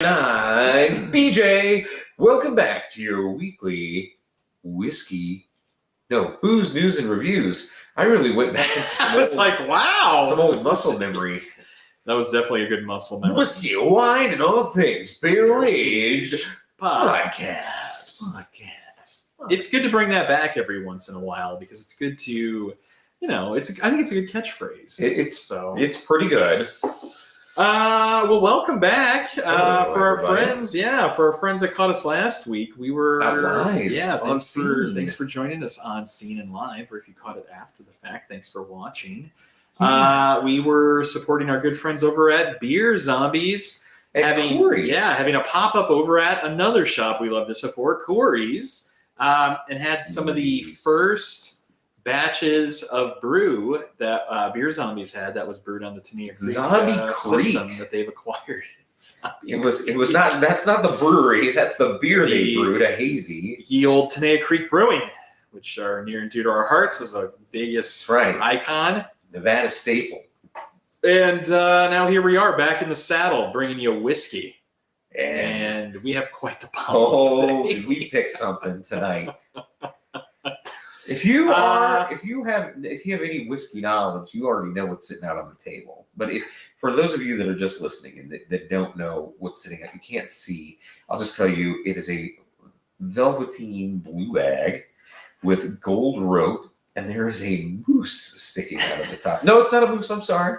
I'm BJ. Welcome back to your weekly booze, news, and reviews. I really went back into some old muscle memory. That was definitely a good muscle memory. Whiskey, wine, and all things barrel-aged podcast. It's good to bring that back every once in a while because it's good to, I think it's a good catchphrase. It's pretty good. Well, welcome back for our everybody. friends. For our friends that caught us last week, we were Out live. Thanks for joining us on Scene and Live, or if you caught it after the fact, thanks for watching. We were supporting our good friends over at Beer Zombies, having a pop up over at another shop we love to support, Corey's, and had some of the first batches of brew that Beer Zombies had that was brewed on the Tenea Creek system that they've acquired. That's not the brewery, that's the beer they brewed, a hazy. The old Tenea Creek Brewing, which are near and dear to our hearts, is a biggest icon. Nevada staple. And now here we are back in the saddle, bringing you whiskey. And we have quite the bottle today. Did we pick something tonight? If you have any whiskey knowledge, you already know what's sitting out on the table. But for those of you that are just listening and that don't know what's sitting out, you can't see. I'll just tell you, it is a velveteen blue bag with gold rope, and there is a moose sticking out of the top. No, it's not a moose. I'm sorry.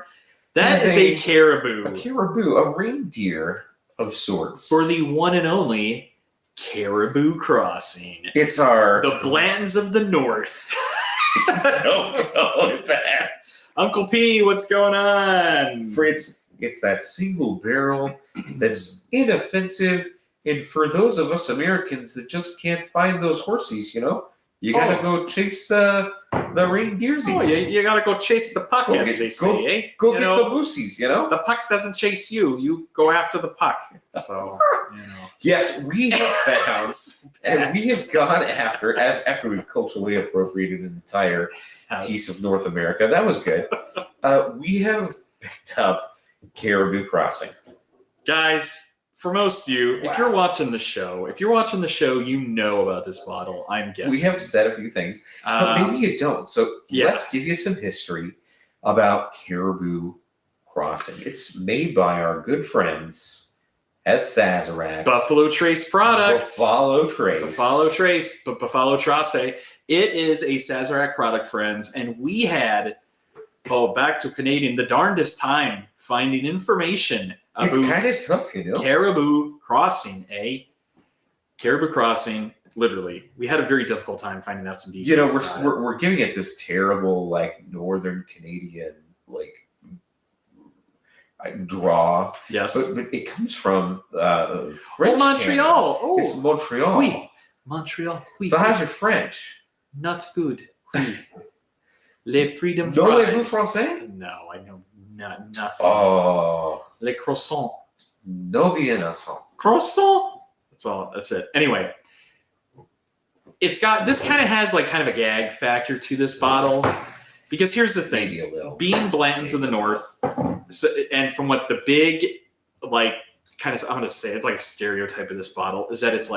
That is a caribou. A caribou, a reindeer of sorts. For the one and only Caribou Crossing. It's the Blantons of the North. Don't go with that. Uncle P, what's going on? Fritz, it's that single barrel that's inoffensive, and for those of us Americans that just can't find those horsies, you gotta go chase the reindeersies. Oh, you gotta go chase the puck, as they say. Go get the moosies, The puck doesn't chase you. You go after the puck. So, Yes, we have found, and we have gone after we've culturally appropriated an entire piece of North America. That was good. We have picked up Caribou Crossing. Guys, for most of you, if you're watching the show, you know about this bottle, I'm guessing. We have said a few things, but maybe you don't. So let's give you some history about Caribou Crossing. It's made by our good friends at Sazerac. Buffalo Trace product. Buffalo Trace. Buffalo Trace. It is a Sazerac product, friends, and we had, back to Canadian, the darndest time finding information about it's kind of tough, Caribou Crossing, Caribou Crossing, literally. We had a very difficult time finding out some details. We're giving it this terrible, Northern Canadian, draw. Yes. But it comes from French. Montreal. Canada. It's Montreal. Oui. Montreal. Oui. So how's your French? Not good. Oui. Les freedom fries. Voulez-vous français? No, I know nothing. Oh. Les croissants. No bien ensemble. Croissant? That's it. Anyway. This kind of has kind of a gag factor to this bottle. Because here's the thing. Maybe a little. Being Blantons of the North, and from what the big, I'm going to say, it's like a stereotype of this bottle, is that it's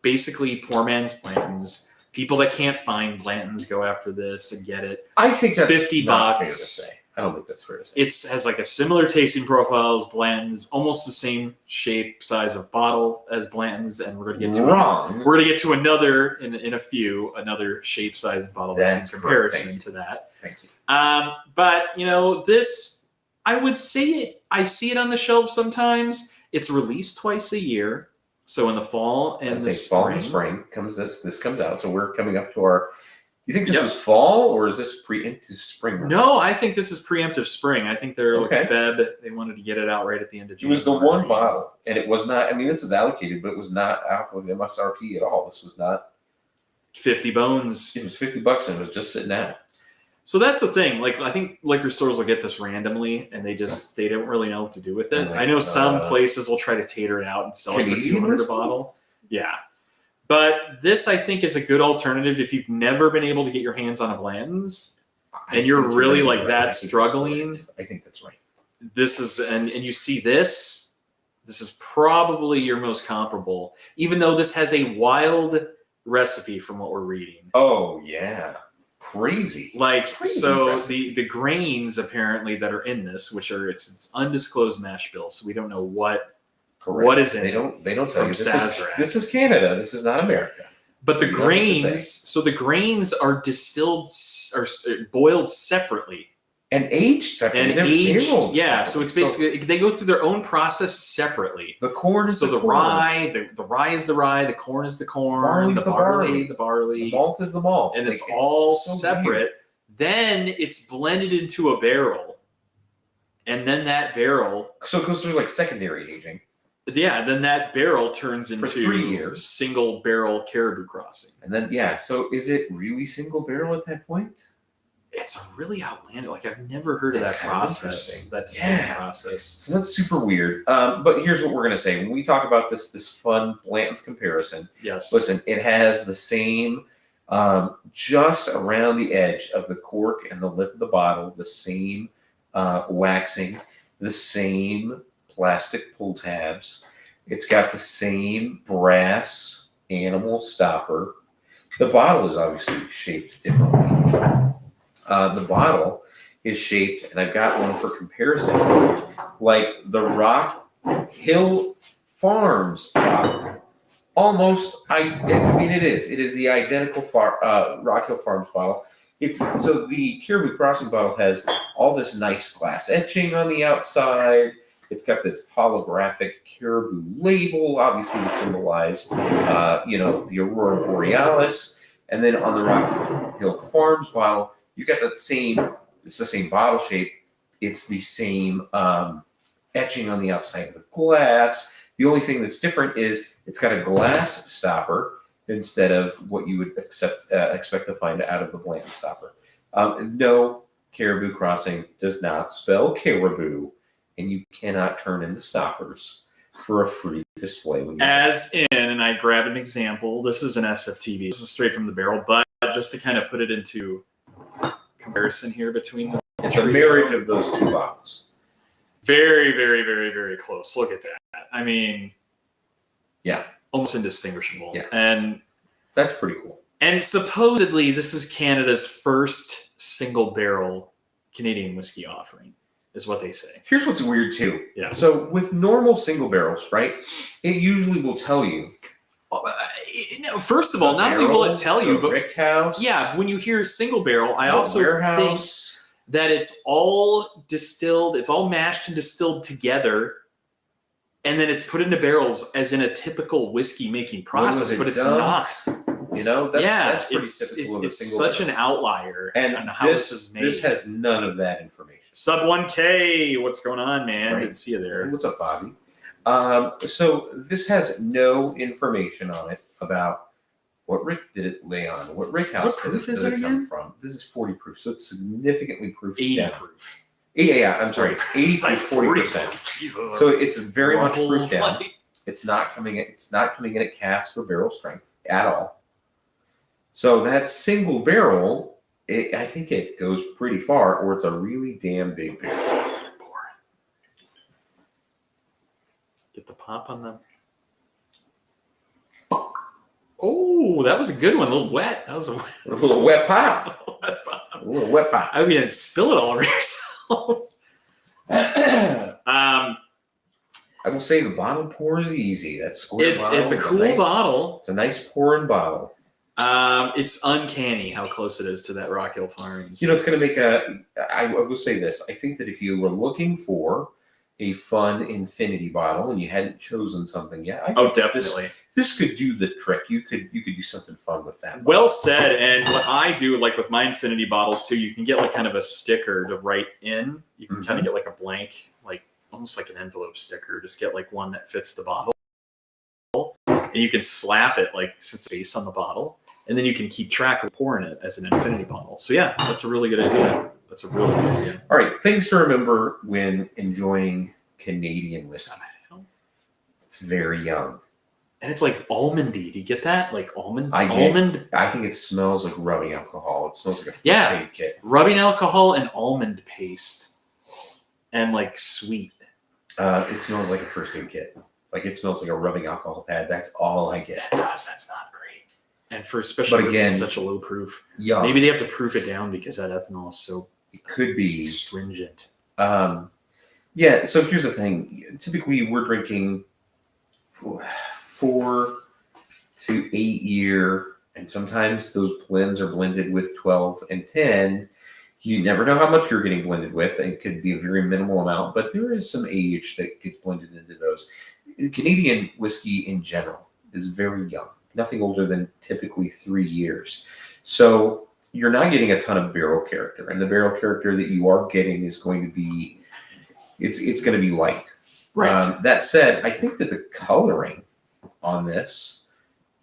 basically poor man's Blantons. People that can't find Blantons go after this and get it. I think that's $50. Not fair to say. I don't think that's fair to say. It has a similar tasting profile as Blantons, almost the same shape, size of bottle as Blantons, and we're going to get to We're going to get to another another shape, size bottle that's in comparison to that. Thank you. But this, I would say I see it on the shelf sometimes. It's released twice a year, so in the fall and the spring. Fall and spring this comes out. So we're coming up to our. You think this was fall, or is this preemptive spring? No, I think this is preemptive spring. I think they're Feb. They wanted to get it out right at the end of June. It was the one bottle, and it was not. I mean, this is allocated, but it was not off of MSRP at all. This was not 50 bones. It was $50, and it was just sitting out. So that's the thing. I think liquor stores will get this randomly, and they don't really know what to do with it. I know some places will try to tater it out and sell it for $200 a bottle. Yeah. But this, I think, is a good alternative if you've never been able to get your hands on a Blantons and you're really struggling. I think that's right. This is, and you see this, This is probably your most comparable, even though this has a wild recipe from what we're reading. Oh yeah, crazy. Crazy so the grains apparently that are in this, which are it's undisclosed mash bill, so we don't know what is in it. They don't tell you. Sazerac. This is Canada. This is not America. But the grains, so the grains are distilled or boiled separately. And aged separately. And aged, yeah. So it's basically, they go through their own process separately. The corn is the corn. The rye is the rye, the corn is the corn, the barley. The malt is the malt. And it's all separate. Weird. Then it's blended into a barrel. And then that barrel... So it goes through like secondary aging. Yeah, then that barrel turns into for 3 years. Single barrel Caribou crossing. And then, yeah, so is it really single barrel at that point? It's a really outlandish. I've never heard of that process. That distilling process. So that's super weird. But here's what we're gonna say when we talk about this fun Blanton's comparison. Yes. Listen, it has the same, just around the edge of the cork and the lip of the bottle, the same waxing, the same plastic pull tabs. It's got the same brass animal stopper. The bottle is obviously shaped differently. The bottle is shaped, and I've got one for comparison, like the Rock Hill Farms bottle. Almost, I mean, it is. It is the identical Rock Hill Farms bottle. So the Caribou Crossing bottle has all this nice glass etching on the outside. It's got this holographic Caribou label, obviously to symbolize, the Aurora Borealis. And then on the Rock Hill Farms bottle, you got it's the same bottle shape. It's the same etching on the outside of the glass. The only thing that's different is it's got a glass stopper instead of what you would expect to find out of the Blanton stopper. No, Caribou Crossing does not spell caribou, and you cannot turn in the stoppers for a free display. And I grabbed an example. This is an SFTV. This is straight from the barrel, but just to kind of put it into comparison here between it's a marriage of those two bottles. Very, very, very, very close. Look at that. I mean, yeah, almost indistinguishable. Yeah, and that's pretty cool. And supposedly, this is Canada's first single barrel Canadian whiskey offering, is what they say. Here's what's weird too. Yeah. So with normal single barrels, right? It usually will tell you. First of all, not only will it tell you, but brick house. Yeah, when you hear single barrel, I also think that it's all distilled, it's all mashed and distilled together, and then it's put into barrels as in a typical whiskey making process, but it's not. That's pretty typical of a single barrel. It's such an outlier on how this is made. This has none of that information. Sub 1K, what's going on, man? Right. Didn't see you there. What's up, Bobby? So this has no information on it about what rick did it lay on, what rick house did it come from. This is 40 proof, so it's significantly proof. 80 down. Proof. Yeah, I'm sorry, 80 to 40%. Jesus, so it's very much proof down. It's not coming in at cask or barrel strength at all. So that single barrel, I think it goes pretty far, or it's a really damn big barrel. Get the pop on them. Oh, that was a good one. A little wet. That was a little wet pop. A little wet pop. I mean, spill it all over yourself. I will say the bottle pour is easy. That square bottle. It's a cool bottle. It's a nice pouring bottle. It's uncanny how close it is to that Rock Hill Farms. It's going to make I will say this. I think that if you were looking for a fun infinity bottle and you hadn't chosen something yet, definitely. This could do the trick. You could do something fun with that. Well said. And what I do, like with my infinity bottles too, you can get like kind of a sticker to write in. You can kind of get like a blank, like almost like an envelope sticker. Just get like one that fits the bottle, and you can slap it like space on the bottle, and then you can keep track of pouring it as an infinity bottle. So yeah, that's a really good idea. That's a really good idea. All right, things to remember when enjoying Canadian whiskey. It's very young. And it's like almondy. Do you get that? Like almond? I think it smells like rubbing alcohol. It smells like a first aid kit. Rubbing alcohol and almond paste. And like sweet. It smells like a first aid kit. Like it smells like a rubbing alcohol pad. That's all I get. It does. That's not great. And for especially again, such a low proof. Yeah. Maybe they have to proof it down because that ethanol is so it could be stringent. Yeah. So here's the thing. Typically, we're drinking 4 to 8 year, and sometimes those blends are blended with 12 and 10. You never know how much you're getting blended with. It could be a very minimal amount, but there is some age that gets blended into those. Canadian whiskey in general is very young, nothing older than typically 3 years. So you're not getting a ton of barrel character, and the barrel character that you are getting is going to be, it's going to be light. Right. That said, I think that the coloring on this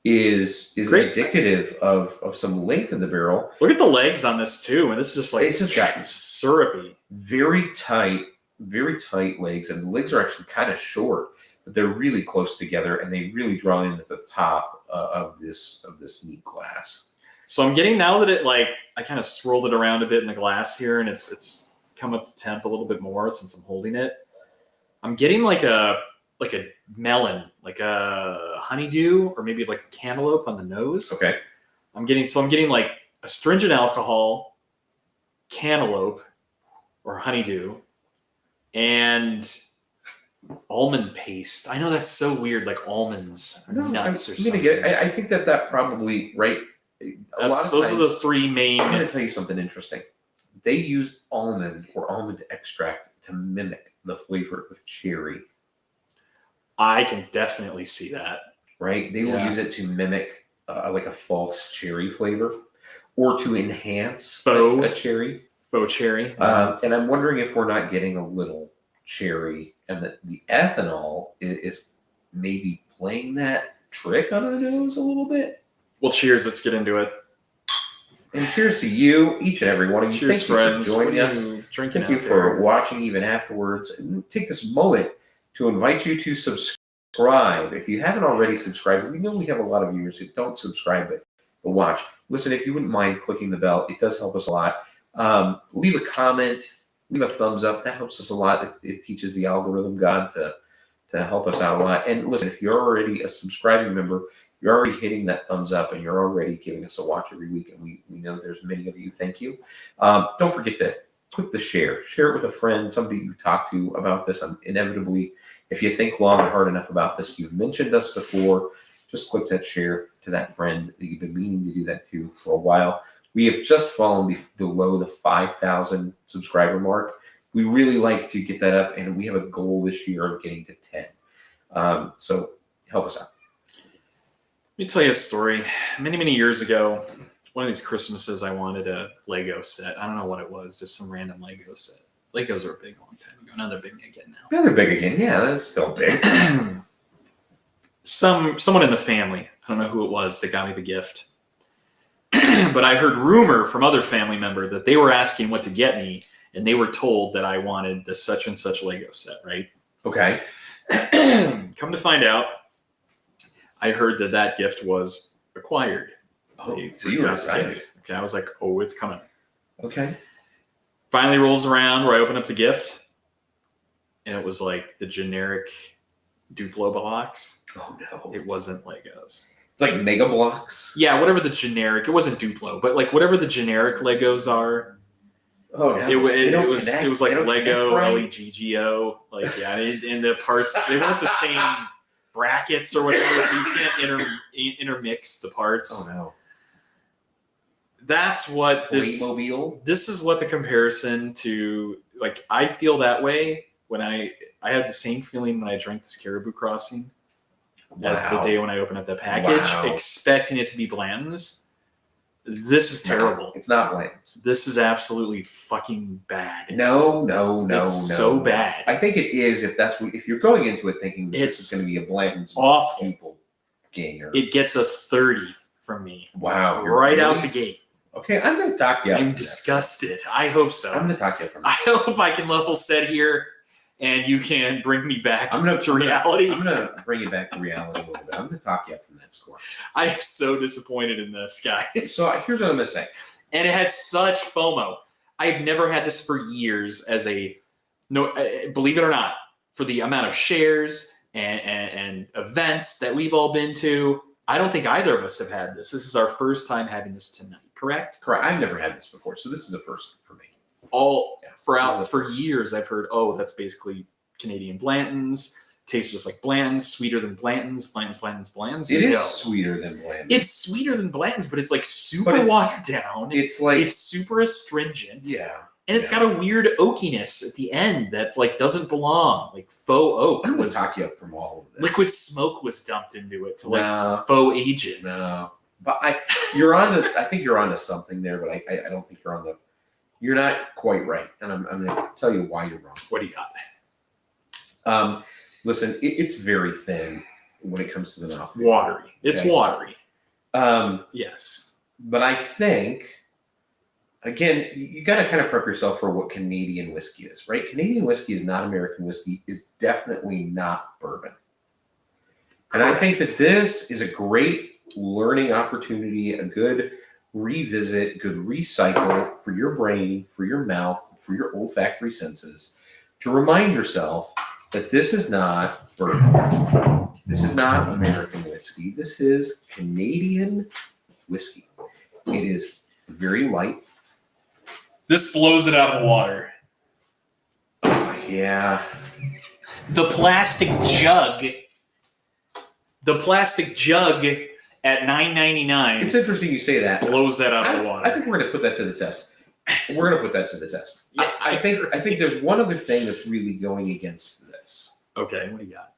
is indicative of some length in the barrel. Look at the legs on this too, and this is just like it's just got syrupy, very tight legs, and the legs are actually kind of short, but they're really close together, and they really draw in at the top of this neat glass. So I'm getting, now that it, like, I kind of swirled it around a bit in the glass here, and it's come up to temp a little bit more since I'm holding it. I'm getting like a melon, like a honeydew, or maybe like a cantaloupe on the nose. Okay. I'm getting like astringent alcohol, cantaloupe, or honeydew, and almond paste. I know that's so weird, like almonds or nuts or something. I think that probably, right? Those are the three main. I'm going to tell you something interesting. They use almond or almond extract to mimic the flavor of cherry. I can definitely see that. Right? They will use it to mimic like a false cherry flavor, or to enhance a cherry. Faux cherry. And I'm wondering if we're not getting a little cherry, and that the ethanol is maybe playing that trick on our nose a little bit. Well, cheers. Let's get into it. And cheers to you, each and every one of you. Cheers, Thank friends. You for joining us. Drinking. Thank you for watching even afterwards. And take this moment to invite you to subscribe. If you haven't already subscribed, we know we have a lot of viewers who don't subscribe but watch. Listen, if you wouldn't mind clicking the bell, it does help us a lot. Leave a comment, leave a thumbs up. That helps us a lot. It teaches the algorithm god to help us out a lot. And listen, if you're already a subscribing member, you're already hitting that thumbs up, and you're already giving us a watch every week, and we know there's many of you. Thank you. Don't forget to click the share it with a friend, somebody you talk to about this. Inevitably, if you think long and hard enough about this, you've mentioned us before, just click that share to that friend that you've been meaning to do that to for a while. We have just fallen below the 5,000 subscriber mark. We really like to get that up, and we have a goal this year of getting to 10. So help us out. Let me tell you a story. Many, many years ago, one of these Christmases, I wanted a Lego set. I don't know what it was, just some random Lego set. Legos were big a long time ago. Now they're big again now. Yeah, they're big again. Yeah, that's still big. Someone in the family, I don't know who it was, that got me the gift. But I heard rumor from other family member that they were asking what to get me, and they were told that I wanted the such and such Lego set, right? Okay. Come to find out, I heard that gift was acquired. Oh, so you were excited. Okay, I was like, oh, it's coming. Okay. Finally rolls around where I open up the gift, and it was like the generic Duplo box. Oh, no. It wasn't Legos. It's like Mega Blocks. Yeah, whatever the generic. It wasn't Duplo, but like whatever the generic Legos are. Oh, no. It was like Lego, LEGGO. Like, yeah, and the parts, they weren't the same brackets or whatever, so you can't intermix the parts. Oh, no. That's what this is what the comparison to, like, I feel that way when I had the same feeling when I drank this Caribou Crossing as the day when I opened up that package, expecting it to be Blanton's. This is terrible. No, it's not Blanton's. This is absolutely fucking bad. No. It's so bad. I think it is if you're going into it thinking this is going to be a Blanton's awful ganger. It gets a 30 from me. Wow. Right out the gate. Okay, I'm going to talk you up. I'm disgusted. I hope so. I'm going to talk you up from I hope I can level set here and you can bring me back to reality. I'm going to bring you back to reality a little bit. I'm going to talk you up from that score. I am so disappointed in this, guys. So here's what I'm going to say. And it had such FOMO. I've never had this for years believe it or not, for the amount of shares and events that we've all been to, I don't think either of us have had this. This is our first time having this tonight, correct? Correct. I've never had this before, so this is a first for me. For years, I've heard, oh, that's basically Canadian Blanton's. Tastes just like Blanton's, sweeter than Blanton's. Blanton's. It is sweeter than Blanton's. It's sweeter than Blanton's, but it's like super watered down. It's super astringent. Yeah. And it's got a weird oakiness at the end that's like doesn't belong. Like faux oak. I'm gonna talk you up from all of this. Liquid smoke was dumped into it to like faux age it. No. But I think you're onto something there, but I don't think you're not quite right. And I'm gonna tell you why you're wrong. What do you got? Listen, it's very thin when it comes to the mouth. Watery. It's watery. Yes. But I think, again, you got to kind of prep yourself for what Canadian whiskey is, right? Canadian whiskey is not American whiskey, is definitely not bourbon. Correct. And I think that this is a great learning opportunity, a good revisit, good recycle for your brain, for your mouth, for your olfactory senses, to remind yourself that this is not bourbon. This is not American whiskey. This is Canadian whiskey. It is very light. This blows it out of the water. Yeah. The plastic jug at $9.99. It's interesting you say that. Blows that out of the water. I think we're going to put that to the test. We're going to put that to the test. Yeah, I think there's one other thing that's really going against this. Okay, what do you got?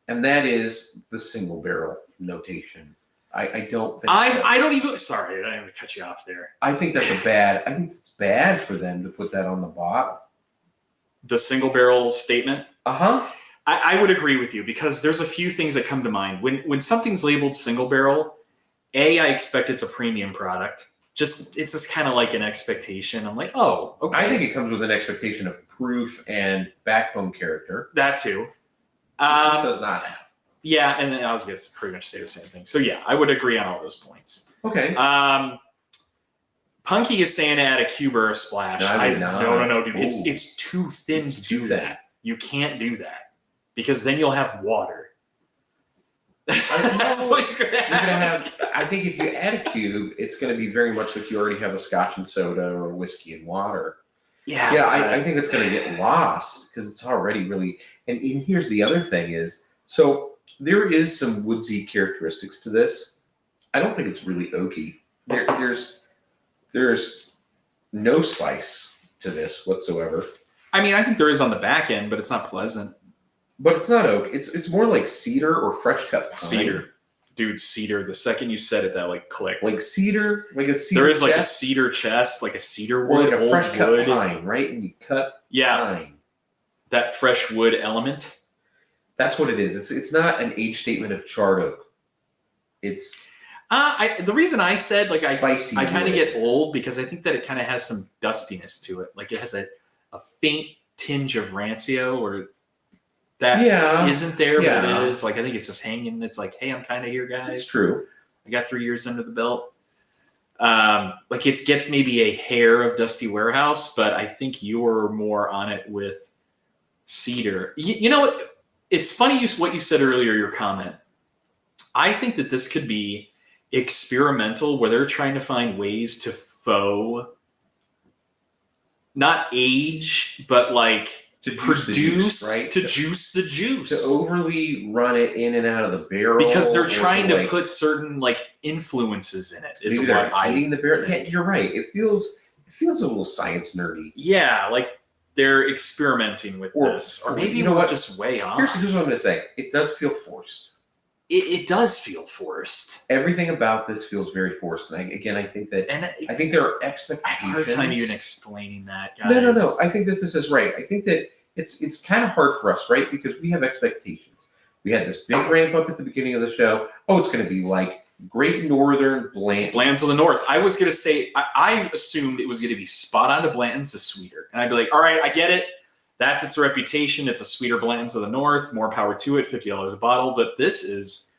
And that is the single barrel notation. I don't think I don't even. Sorry, I didn't even cut you off there. I think that's I think it's bad for them to put that on the bottom. The single barrel statement. I would agree with you because there's a few things that come to mind when something's labeled single barrel. I expect it's a premium product. It's just kind of like an expectation. I'm like, oh, okay. I think it comes with an expectation of proof and backbone character. That too. This does not have. Yeah, and then I was going to pretty much say the same thing. So yeah, I would agree on all those points. Okay. Punky is saying to add a cube or a splash. No, dude. It's too thin to do that. You can't do that because then you'll have water. That's what you're going to have. I think if you add a cube, it's going to be very much like you already have a scotch and soda or whiskey and water. Yeah. I think it's going to get lost because it's already really. And here's the other thing is, so there is some woodsy characteristics to this. I don't think it's really oaky. There's no spice to this whatsoever. I mean, I think there is on the back end, but it's not pleasant. But it's not oak. It's more like cedar or fresh cut pine. Cedar. Dude, cedar. The second you said it, that like clicked. Like cedar? Like a cedar There is like chest? a cedar chest, like a cedar Or wood. like a fresh cut wood. pine, right? And you cut pine. That fresh wood element. That's what it is. It's not an age statement of charred oak. It's the reason I said like spicy I kind of wood. get old because I think that it kind of has some dustiness to it. Like it has a faint tinge of rancio or that isn't there, but it is. Like I think it's just hanging. It's like, hey, I'm kind of here, guys. It's true. I got 3 years under the belt. Like it gets maybe a hair of Dusty Warehouse, but I think you're more on it with cedar. You know what? It's funny what you said earlier, your comment. I think that this could be experimental where they're trying to find ways to faux, not age, but like to produce, right? to juice the juice. To overly run it in and out of the barrel. Because they're trying to put certain like influences in it. Is maybe they're hiding the barrel. Yeah, you're right. It feels a little science nerdy. Yeah, like they're experimenting with this. Or maybe we're just way off. Here's what I'm going to say. It does feel forced. It does feel forced. Everything about this feels very forced. And I think that I think there are expectations. I have a hard time even explaining that, guys. No. I think that this is right. I think that it's kind of hard for us, right? Because we have expectations. We had this big ramp up at the beginning of the show. Oh, it's going to be like Great Northern Blanton's of the North. I was going to say, I assumed it was going to be spot on to Blanton's to sweeter. And I'd be like, all right, I get it. That's its reputation. It's a sweeter Blanton's of the North. More power to it. $50 a bottle. But this is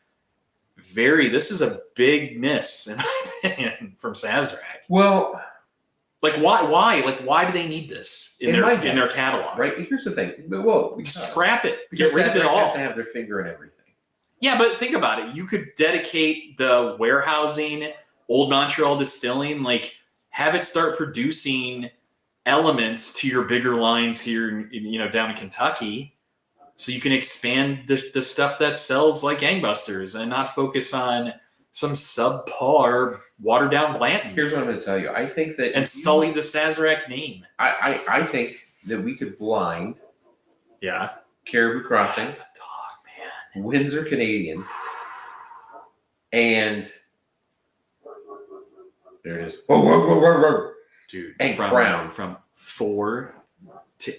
a big miss, in my opinion, from Sazerac. Well, Like why? Like why do they need this in their catalog? Right. Here's the thing. Well, scrap it. Get rid of it all. Has to have their finger in everything. Yeah, but think about it. You could dedicate the warehousing, Old Montreal Distilling, like have it start producing elements to your bigger lines here, down in Kentucky, so you can expand the stuff that sells like gangbusters and not focus on some subpar, watered down Blanton's. Here's what I'm going to tell you. I think that and sully the Sazerac name. I think that we could blind. Yeah. Caribou Crossing. That's a dog, man. Windsor Canadian. And there it is. Whoa. Dude. And Crown. From 4 to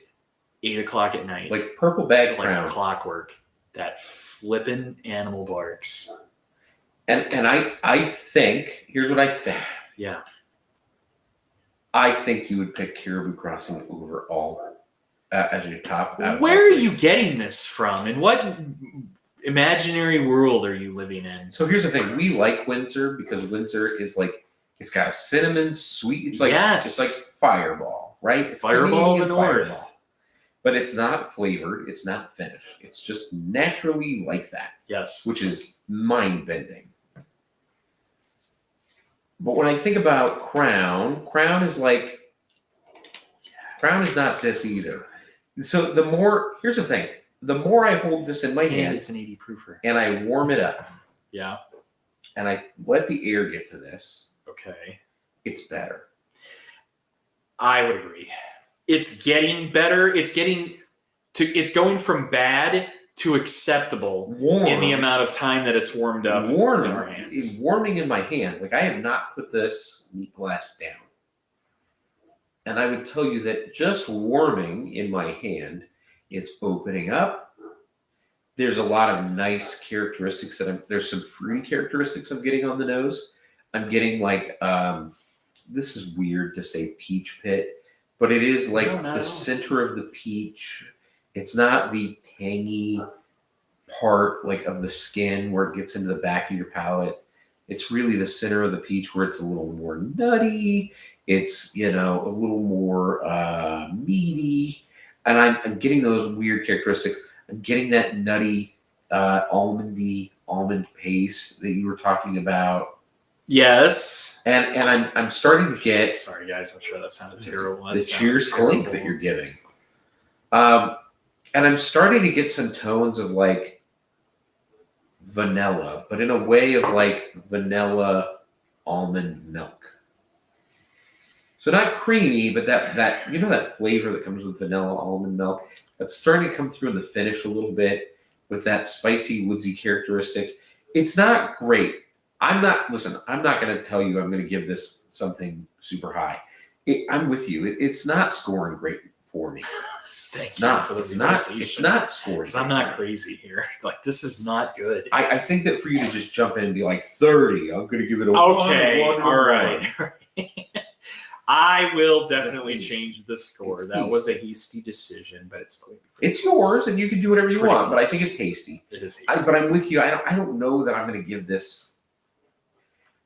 8 o'clock at night. Like purple bag like Crown. Clockwork. That flippin' animal barks. And I think, here's what I think. Yeah. I think you would pick Caribou Crossing over all as your top. Where are you getting this from? And what imaginary world are you living in? So here's the thing. We like Windsor because Windsor is like, it's got a cinnamon sweet. It's like, It's like Fireball, right? It's Fireball of the North. Fireball. But it's not flavored. It's not finished. It's just naturally like that. Yes. Which is mind-bending. But when I think about Crown is like, Crown is not this either. So here's the thing. The more I hold this in my hand, it's an 80 proofer. And I warm it up. Yeah. And I let the air get to this. Okay. It's better. I would agree. It's getting better. It's going from bad to acceptable in the amount of time that it's warmed up in our hands. It's warming in my hand. Like I have not put this neat glass down. And I would tell you that just warming in my hand, it's opening up. There's a lot of nice characteristics there's some fruity characteristics I'm getting on the nose. I'm getting like, this is weird to say peach pit, but it is like the center of the peach. It's not the tangy part like of the skin where it gets into the back of your palate. It's really the center of the peach where it's a little more nutty. It's, a little more meaty. And I'm getting those weird characteristics. I'm getting that nutty almond paste that you were talking about. Yes. And I'm starting to get... Sorry, guys. I'm sure that sounded terrible. The cheers clink that you're giving. And I'm starting to get some tones of like vanilla, but in a way of like vanilla almond milk. So not creamy, but that that flavor that comes with vanilla almond milk, that's starting to come through in the finish a little bit with that spicy, woodsy characteristic. It's not great. I'm not going to tell you I'm going to give this something super high. I'm with you. It's not scoring great for me. Thank you for the It's not scoring. Because I'm not crazy here. Like, this is not good. I think that for you to just jump in and be like 30, I'm going to give it a okay. All right. I will definitely change the score. That was a hasty decision, but it's yours, and you can do whatever you want. But I think it's hasty. It is hasty. But I'm with you. I don't know that I'm going to give this.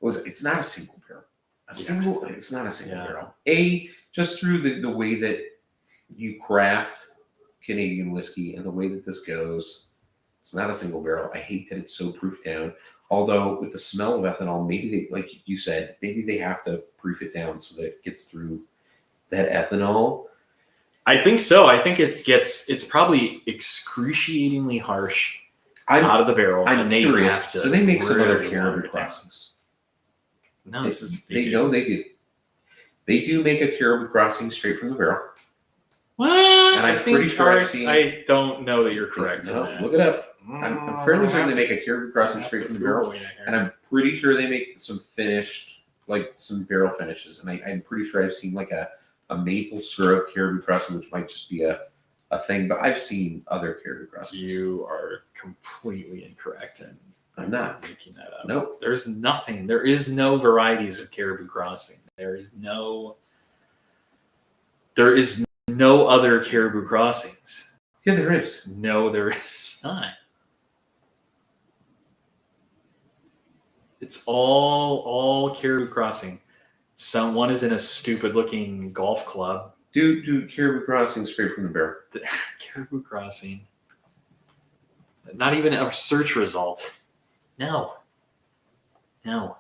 It's not a single barrel. It's not a single barrel. Just through the way that you craft Canadian whiskey and the way that this goes, it's not a single barrel. I hate that it's so proof down. Although with the smell of ethanol, maybe they, like you said, maybe they have to proof it down so that it gets through that ethanol. I think so. I think it's probably excruciatingly harsh out of the barrel. I'm curious. So they make some other Caribou crossings. No, they do. They do make a Caribou crossing straight from the barrel. What? And I'm pretty sure I've seen. I don't know that you're correct. No, look it up. I'm fairly certain they make a Caribou crossing straight from the barrel, and I'm pretty sure they make some finished, like some barrel finishes. And I'm pretty sure I've seen like a maple syrup Caribou crossing, which might just be a thing. But I've seen other Caribou crossings. You are completely incorrect, and I'm not making that up. Nope. There's nothing. There is no varieties of Caribou crossing. There is no other Caribou crossings. Yeah, there is. No, there is not. It's all Caribou crossing. One is in a stupid-looking golf club. Do Caribou Crossing straight from the barrel. Caribou Crossing. Not even a search result. No. Fine,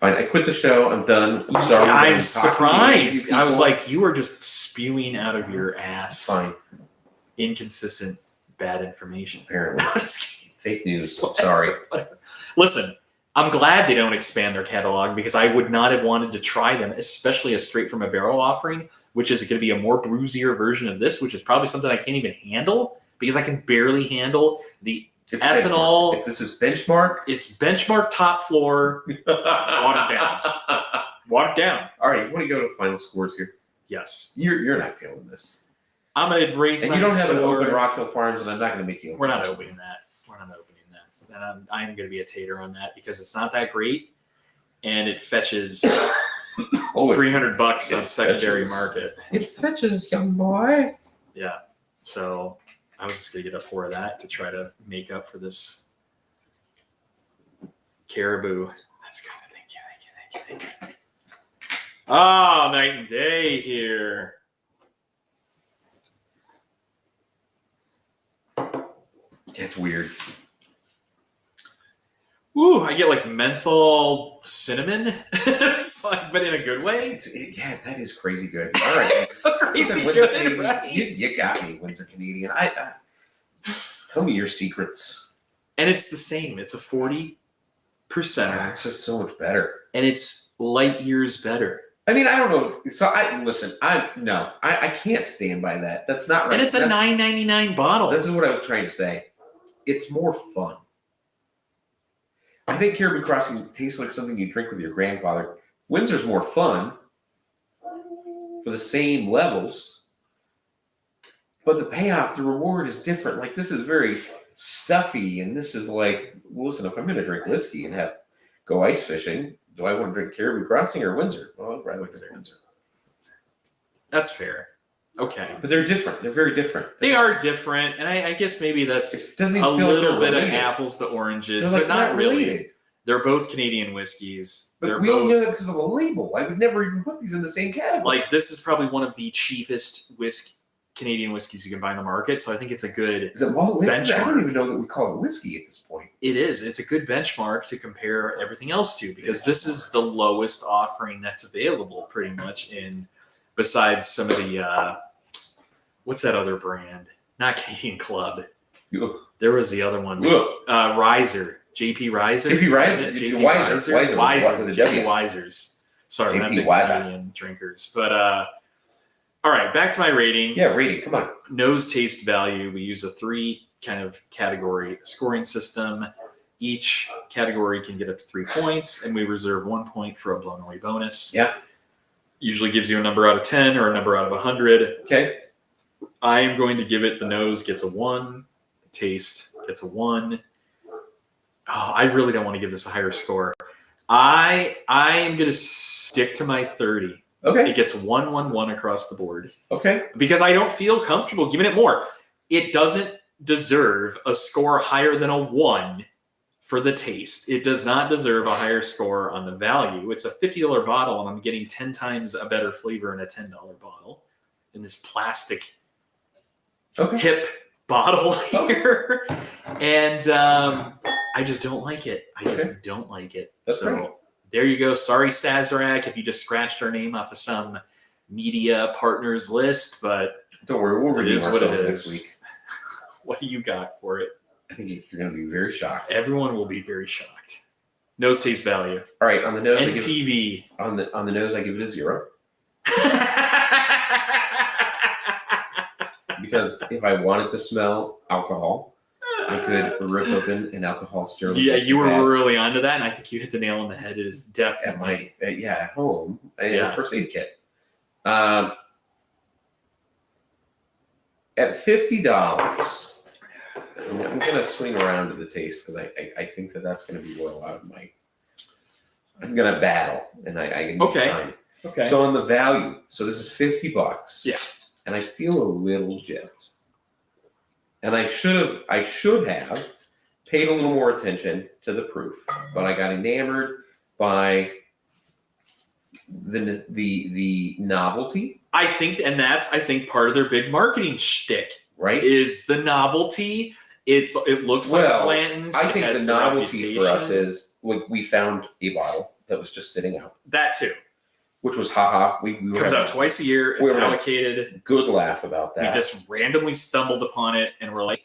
I quit the show. I'm done. I'm sorry. I'm surprised. I was like, you are just spewing out of your ass. Fine. Inconsistent, bad information. Apparently. I'm just kidding. Fake news. I'm sorry. Listen, I'm glad they don't expand their catalog because I would not have wanted to try them, especially a straight from a barrel offering, which is going to be a more bruisier version of this, which is probably something I can't even handle because I can barely handle the ethanol. If this is benchmark, it's benchmark top floor, watered down. Watered down. All right, you want to go to final scores here? Yes. You're not feeling this. I'm going to raise and my you don't have an score. open Rock Hill Farms, and I'm not going to make you. We're not opening that. And I'm going to be a tater on that because it's not that great, and it fetches $300 on secondary market. It fetches, young boy. Yeah. So I was just going to get a pour of that to try to make up for this Caribou. That's good. Thank you. Oh, night and day here. It's weird. Ooh, I get like menthol cinnamon. It's like, but in a good way. Yeah, that is crazy good. All right. It's so crazy good, right? You got me, Windsor Canadian. I tell me your secrets. And it's the same. It's a 40%. It's just so much better. And it's light years better. I mean, I don't know. So I can't stand by that. That's not right. And it's a $9.99 bottle. This is what I was trying to say. It's more fun. I think Caribou Crossing tastes like something you drink with your grandfather. Windsor's more fun for the same levels, but the payoff, the reward is different. Like, this is very stuffy, and this is like, listen, if I'm going to drink whiskey and go ice fishing, do I want to drink Caribou Crossing or Windsor? Well, I'd rather drink Windsor. That's fair. Okay. But they're different. They're very different. They are different, and I guess maybe that's a little bit of apples to oranges, but not really. Related. They're both Canadian whiskeys. But we only know that because of the label. I would never even put these in the same category. Like, this is probably one of the cheapest Canadian whiskeys you can buy in the market, so I think it's a good benchmark. I don't even know that we call it whiskey at this point. It is. It's a good benchmark to compare everything else to because this is the lowest offering that's available pretty much besides some of the, what's that other brand? Not Canadian Club. Ugh. There was the other one. Riser. JP Riser. JP Riser. JP Wiser. JP Wisers. Sorry, JP I'm big Wiser. Canadian drinkers. But, all right, back to my rating. Yeah, rating. Come on. Nose, taste, value. We use a 3 kind of category scoring system. Each category can get up to 3 points, and we reserve 1 point for a blown away bonus. Yeah. Usually gives you a number out of 10 or a number out of 100. Okay. I am going to give it the nose gets a 1. The taste gets a 1. Oh, I really don't want to give this a higher score. I am going to stick to my 30. Okay. It gets 1 across the board. Okay. Because I don't feel comfortable giving it more. It doesn't deserve a score higher than a 1 for the taste. It does not deserve a higher score on the value. It's a $50 bottle, and I'm getting 10 times a better flavor in a $10 bottle in this plastic hip bottle here. And I just don't like it. I just don't like it. That's so. Right. There you go. Sorry, Sazerac, if you just scratched our name off of some media partners list, but don't worry, we'll review what it is next week. What do you got for it? I think you're going to be very shocked. Everyone will be very shocked. Nose taste value. All right, on the nose, NTV. On the nose, I give it a 0. Because if I wanted to smell alcohol, I could rip open an alcohol stirrer. Yeah, you were really onto that, and I think you hit the nail on the head. It is definitely at home. First aid kit. At $50, I'm going to swing around to the taste because I think that's going to be where a lot of my. I'm going to battle, and I can get time. Okay. So on the value, so this is $50. Yeah. And I feel a little gypped. And I should have paid a little more attention to the proof, but I got enamored by the novelty. I think, and that's part of their big marketing shtick, right? Is the novelty. It looks like Blanton's. I think the novelty for us is like we found a bottle that was just sitting out. That too. Which was haha. We comes out twice a year. It's allocated. Good laugh about that. We just randomly stumbled upon it and we're like,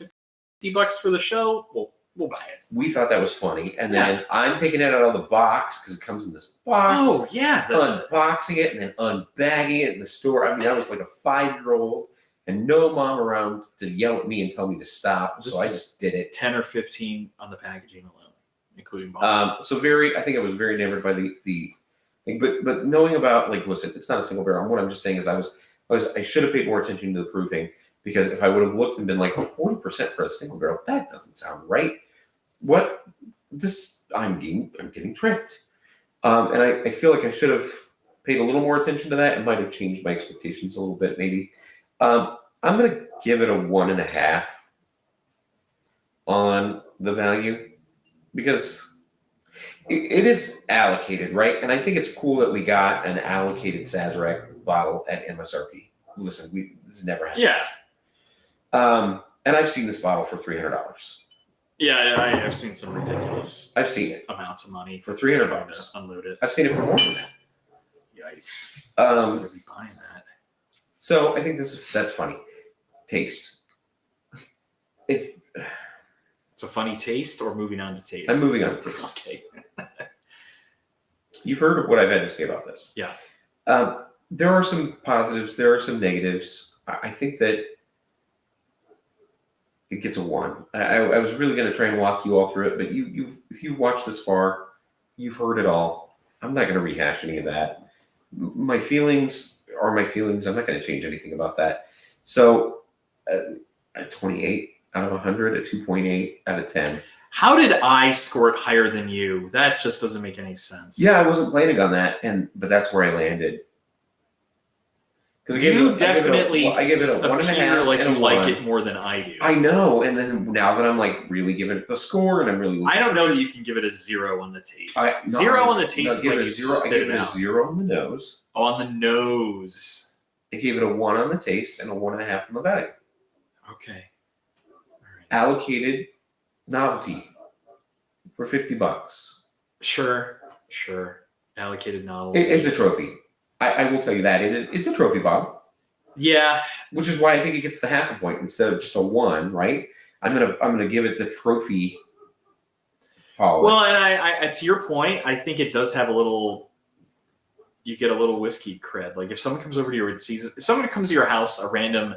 $50 for the show. We'll buy it. We thought that was funny, and then I'm taking it out of the box because it comes in this box. Oh yeah, unboxing it and then unbagging it in the store. I mean, I was like a 5-year-old, and no mom around to yell at me and tell me to stop. So I just did it. 10 or 15 on the packaging alone, including bottle. So I think I was very enamored by the thing, but knowing about listen, it's not a single barrel. What I'm just saying is I should have paid more attention to the proofing, because if I would have looked and been like 40% for a single barrel, that doesn't sound right. I'm getting tricked. And I feel like I should have paid a little more attention to that and might have changed my expectations a little bit, maybe. I'm going to give it a 1.5 on the value, because it is allocated, right? And I think it's cool that we got an allocated Sazerac bottle at MSRP. Listen, this never happened. Yeah. And I've seen this bottle for $300. Yeah, I have seen some ridiculous. I've seen it amounts of money for $300 to unload it. I've seen it for more than that. Yikes! I'm gonna be buying that. So I think that's funny. Taste. It's a funny taste, or moving on to taste. I'm moving on to taste. Okay. You've heard what I've had to say about this. Yeah. There are some positives. There are some negatives. I think that it gets a 1. I was really going to try and walk you all through it, but if you've watched this far, you've heard it all. I'm not going to rehash any of that. My feelings are my feelings. I'm not going to change anything about that. So, a 28 out of 100, a 2.8 out of 10. How did I score it higher than you? That just doesn't make any sense. Yeah, I wasn't planning on that, but that's where I landed. Because you definitely I give it a 1.5. Like you like 1. it more than I do. I know, and then now that I'm really giving it the score, and I'm really, I don't know that you can give it a 0 on the taste. Zero on the taste is like you zero. I gave it a 0 on the nose. Oh, on the nose. I gave it a 1 on the taste and a 1.5 on the value. Okay. All right. Allocated novelty for $50. Sure. Allocated novelty. It's a trophy. I will tell you that it's a trophy bottle. Yeah, which is why I think it gets the 0.5 point instead of just a 1. Right? I'm gonna give it the trophy polish. Well, and I to your point, I think it does have a little. You get a little whiskey cred. Like if someone comes over to you and sees it, if someone comes to your house, a random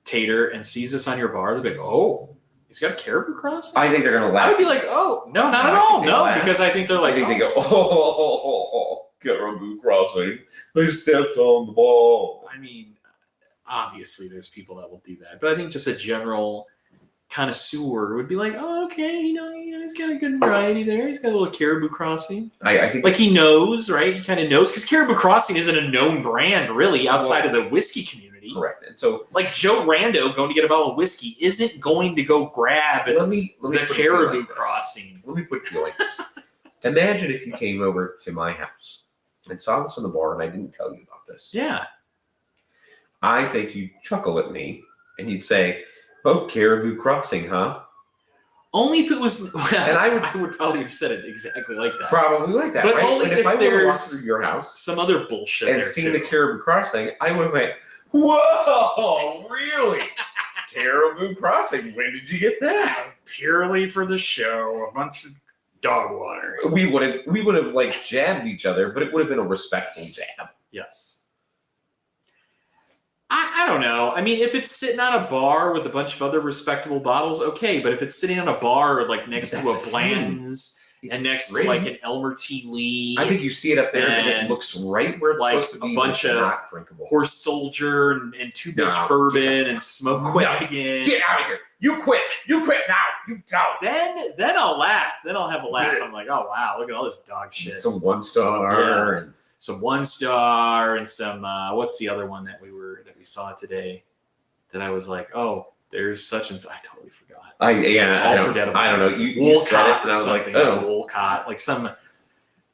tater, and sees this on your bar, they'll be like, "Oh, he's got a Caribou cross." I think they're gonna laugh. I would be like, "Oh, no, not at all, no," because I think they're like, they go, "Oh, Caribou crossing. They stepped on the ball." I mean, obviously there's people that will do that, but I think just a general connoisseur would be like, "Oh, okay, he's got a good variety there. He's got a little Caribou crossing." I think he knows, right? He kind of knows, because Caribou Crossing isn't a known brand really outside of the whiskey community. Correct. And so, Joe Rando going to get a bottle of whiskey isn't going to go grab the Caribou Crossing. Let me put it to you like this. Imagine if you came over to my house and saw this on the bar and I didn't tell you about this. Yeah. I think you'd chuckle at me and you'd say, "Oh, Caribou Crossing, huh?" Only if it was, and I would probably have said it exactly like that. Probably like that, but right? Only but if I would have walked there's through your house some other bullshit and there seen too. the Caribou Crossing, I would have went, "Whoa, really? Caribou Crossing? When did you get that?" Purely for the show, a bunch of dog water. We would have jabbed each other, but it would have been a respectful jab. Yes. I don't know. I mean, if it's sitting on a bar with a bunch of other respectable bottles, okay. But if it's sitting on a bar next to a Blanton's and next to an Elmer T. Lee, I think you see it up there and it looks right where it's supposed to be. A bunch of not drinkable. Horse Soldier and 2 Bitch Bourbon and Smoke Wagon. Get out of here! You quit now! You go! Then I'll laugh. Then I'll have a laugh. I'm like, oh wow, look at all this dog shit. Some 1-star and some 1-star and some what's the other one that we saw today that I was like, oh, there's such and such. I totally forgot. I don't know. You said it and I was like, oh, Wolcott,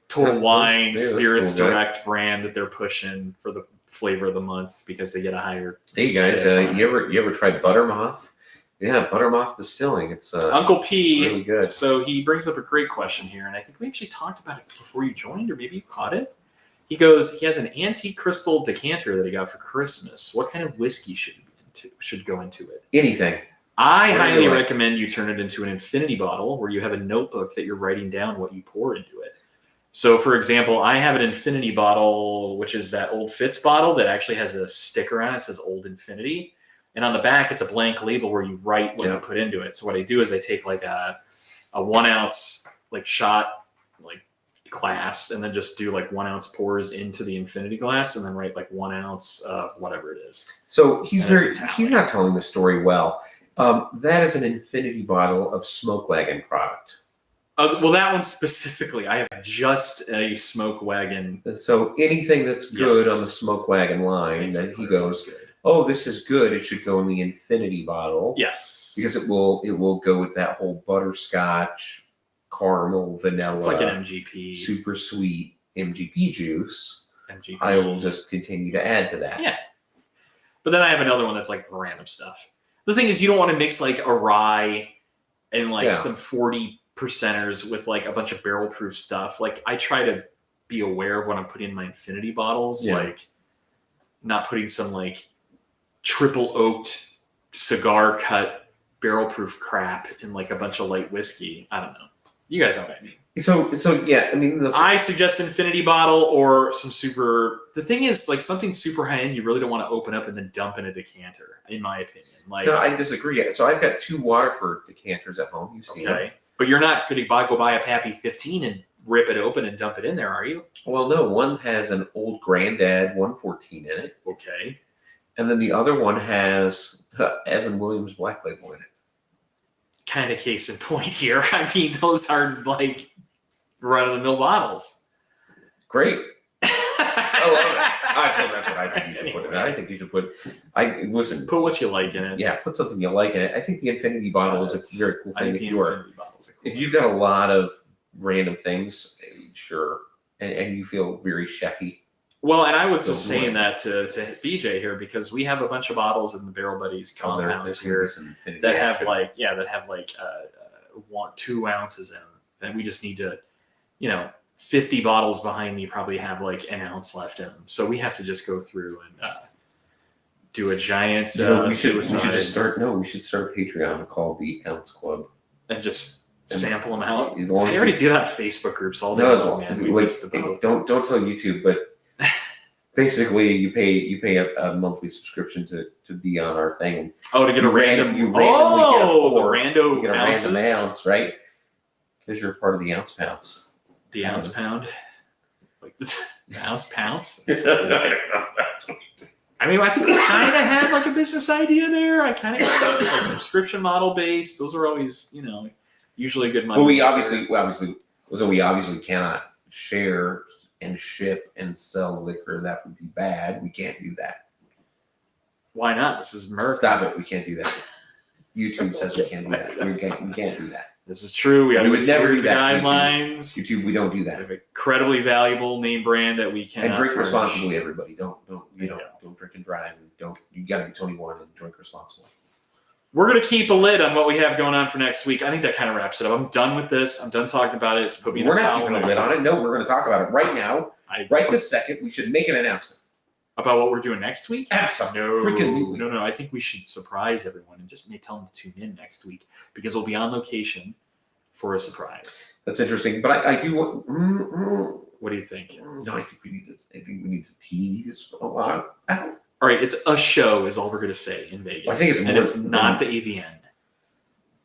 Total Wine, that's Spirits cool, Direct brand that they're pushing for the flavor of the month because they get a higher. Hey guys, you ever tried Buttermoth? Yeah, Buttermoth Distilling. It's Uncle P. really good. So he brings up a great question here, and I think we actually talked about it before you joined, or maybe you caught it. He goes, he has an antique crystal decanter that he got for Christmas. What kind of whiskey should go into it? Anything. I highly recommend you turn it into an infinity bottle where you have a notebook that you're writing down what you pour into it. So, for example, I have an infinity bottle, which is that Old Fitz bottle that actually has a sticker on it that says Old Infinity. And on the back, it's a blank label where you write what you put into it. So what I do is I take like a 1 ounce like shot like glass and then just do like 1 ounce pours into the infinity glass and then write like 1 ounce of whatever it is. So he's not telling the story well. That is an infinity bottle of Smoke Wagon product. Well, that one specifically, I have just a Smoke Wagon. So anything that's good on the Smoke Wagon line, then he goes, "Oh, this is good. It should go in the infinity bottle." Yes, because it will go with that whole butterscotch, caramel, vanilla. It's like an MGP, super sweet MGP juice. MGP. I will just continue to add to that. Yeah, but then I have another one that's like random stuff. The thing is, you don't want to mix like a rye and like some 40%ers with like a bunch of barrel proof stuff. Like I try to be aware of what I'm putting in my infinity bottles, like not putting some like triple oaked cigar cut barrel proof crap in like a bunch of light whiskey. I don't know. You guys know what I mean. So yeah, I mean, I suggest infinity bottle or some super. The thing is, like something super high end, you really don't want to open up and then dump in a decanter, in my opinion. Like, no, I disagree. So I've got 2 Waterford decanters at home. You've seen them. But you're not going to go buy a Pappy 15 and rip it open and dump it in there, are you? Well, no. One has an old Granddad 114 in it. Okay. And then the other one has Evan Williams Black Label in it. Kind of case in point here. I mean, those are like run-of-the-mill bottles. Great. I love it. So that's what I think you should put in it. I think you should put what you like in it. Yeah, put something you like in it. I think the infinity bottle is a very cool thing. If you've got a lot of random things, sure, and you feel very chefy. Well, and I was just saying that to BJ here because we have a bunch of bottles in the Barrel Buddies compound here that have like 2 ounces in them, and we just need to, 50 bottles behind me probably have like an ounce left in them. So we have to just go through and do a giant suicide. We should start a Patreon called the Ounce Club. And just sample them out. They already do that in Facebook groups all day long, man. Don't tell YouTube, but basically you pay a monthly subscription to be on our thing. And to get a random ounce, right? Because you're part of the Ounce Pounds. The ounce pound? Like the ounce pounds? I mean, I think we kind of have like a business idea there. I kind of like subscription model based. Those are always, usually good money. But we obviously cannot share and ship and sell liquor. That would be bad. We can't do that. Why not? This is America. Stop it. We can't do that. YouTube says we can't do that. We can't do that. This is true. We would never do that. Guidelines. YouTube, we don't do that. We have an incredibly valuable name brand that we can. And drink responsibly, everybody. Don't drink and drive. You got to be 21 and drink responsibly. We're gonna keep a lid on what we have going on for next week. I think that kind of wraps it up. I'm done with this. I'm done talking about it. It's put me. We're not keeping a lid on it. No, we're going to talk about it right now. Right this second. We should make an announcement about what we're doing next week. Absolutely. No. I think we should surprise everyone and just tell them to tune in next week because we'll be on location for a surprise. That's interesting, but I do want. What do you think? No, I think we need to tease a lot. All right, it's a show is all we're going to say in Vegas. I think it's not the AVN.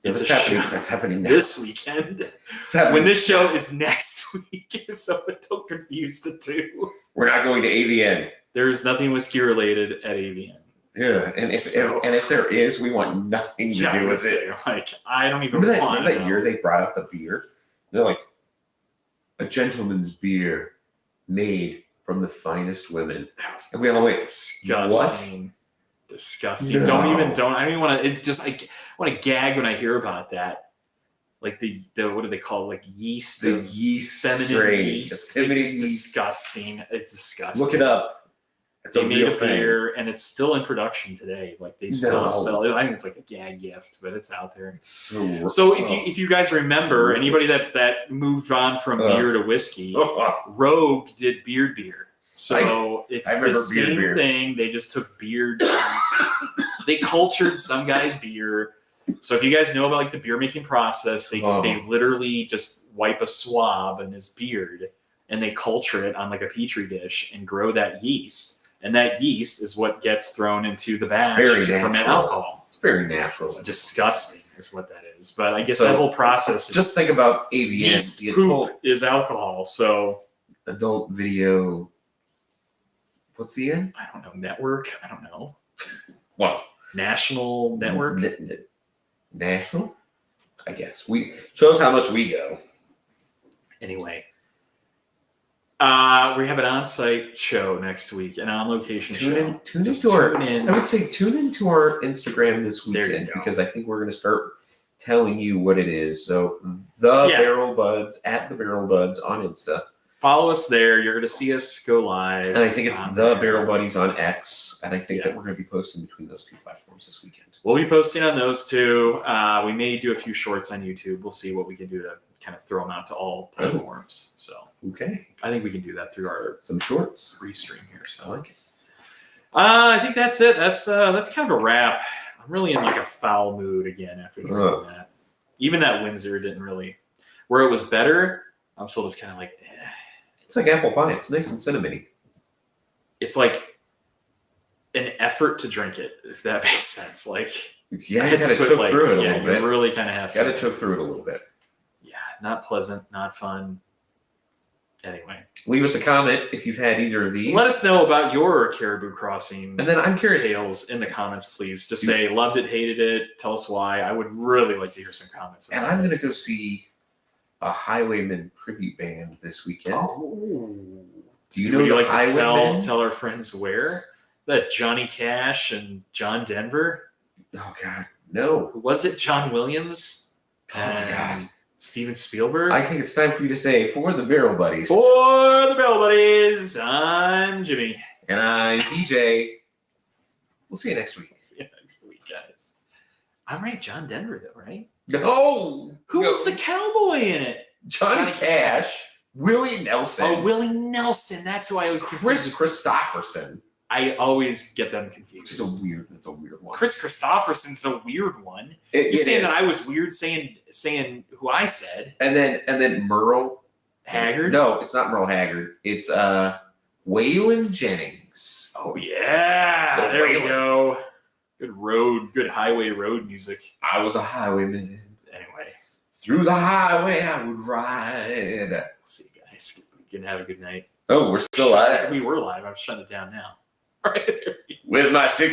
It's that's happening now. This weekend. When this show is next week, so don't confuse the two. We're not going to AVN. There is nothing whiskey related at AVN. Yeah, and if there is, we want nothing to do with it. Like I don't even want that year they brought out the beer. They're like a gentleman's beer made from the finest women. And we all went, disgusting. What? Disgusting. No. I don't even want to. I want to gag when I hear about that. like the what do they call it? Like yeast? The yeast feminine strain. yeast. Feminine It's yeast. disgusting. It's disgusting. Look it up. It's They a made real a thing. beer, and it's still in production today. Like they still No. sell it. I think it's like a gag gift, but it's out there. So So if you guys remember, anybody delicious. that moved on from beer to whiskey, Oh, Rogue did beard beer. So it's I the remember same beer. thing. They just took beard yeast. They cultured some guy's beer. So if you guys know about like the beer making process, they literally just wipe a swab in his beard and they culture it on like a petri dish and grow that yeast. And that yeast is what gets thrown into the batch to ferment alcohol. It's very natural. It's disgusting is what that is. But I guess So, that whole process is Just think about AVN. yeast The poop is alcohol. So adult video. What's the end? I don't know. Network? I don't know. Well, National network? National? I guess. Shows how much we go. Anyway. We have an on-site show next week, an on-location show. Tune Just into our. tune in. I would say tune into our Instagram this There you weekend go. because I think we're going to start telling you what it is. So Barrel Buds at the Barrel Buds on Insta, Follow us there. You're going to see us go live. and I think it's on the there. Barrel Buddies on X, and I think Yeah. that we're going to be posting between those two platforms this weekend. We'll be posting on those two. We may do a few shorts on YouTube. We'll see what we can do to kind of throw them out to all platforms. So Okay, I think we can do that through our some shorts. restream here. I So like it. I think that's it. That's kind of a wrap. I'm really in like a foul mood again after drinking that. Even that Windsor didn't really, where it was better. I'm still just kind of like, It's like apple pie. It's nice and cinnamony. it's like an effort to drink it, if that makes sense. Like, Yeah, I you had got to to put choke like, through it a yeah, little you bit. really kind of have Got to to. choke through it a little bit. Yeah, not pleasant, not fun. Anyway, Leave us a comment if you've had either of these. let us know about your Caribou Crossing And then I'm curious. tales in the comments, please. Just say loved it, hated it. Tell us why. I would really like to hear some comments. And I'm going to go see a Highwayman tribute band this weekend. Oh, Do you would know you the like to Highwaymen? tell our friends where? That Johnny Cash and John Denver. Oh God, no! Who was it? John Williams. Oh my God! Steven Spielberg. I think it's time for you to say for the Barrel Buddies. For the Bell Buddies, I'm Jimmy. And I'm DJ. We'll see you next week. See you next week, guys. I'm right, John Denver, though, right? No! Who was the cowboy in it? Johnny Cash, Willie Nelson, Oh, Willie Nelson. That's who I was Chris confused. Christopherson. I always get them Which confused. is that's a weird one. Chris Christopherson's the weird one. You're saying that I was weird saying who I said. And then Merle Haggard? No, it's not Merle Haggard. It's Waylon Jennings. Oh yeah. There we go. Good highway road music. I was a highwayman. Anyway, Through the highway I would ride. we'll see you guys. You can have a good night. Oh, we're still live. We were live. I'm shutting it down now. All right. With my 6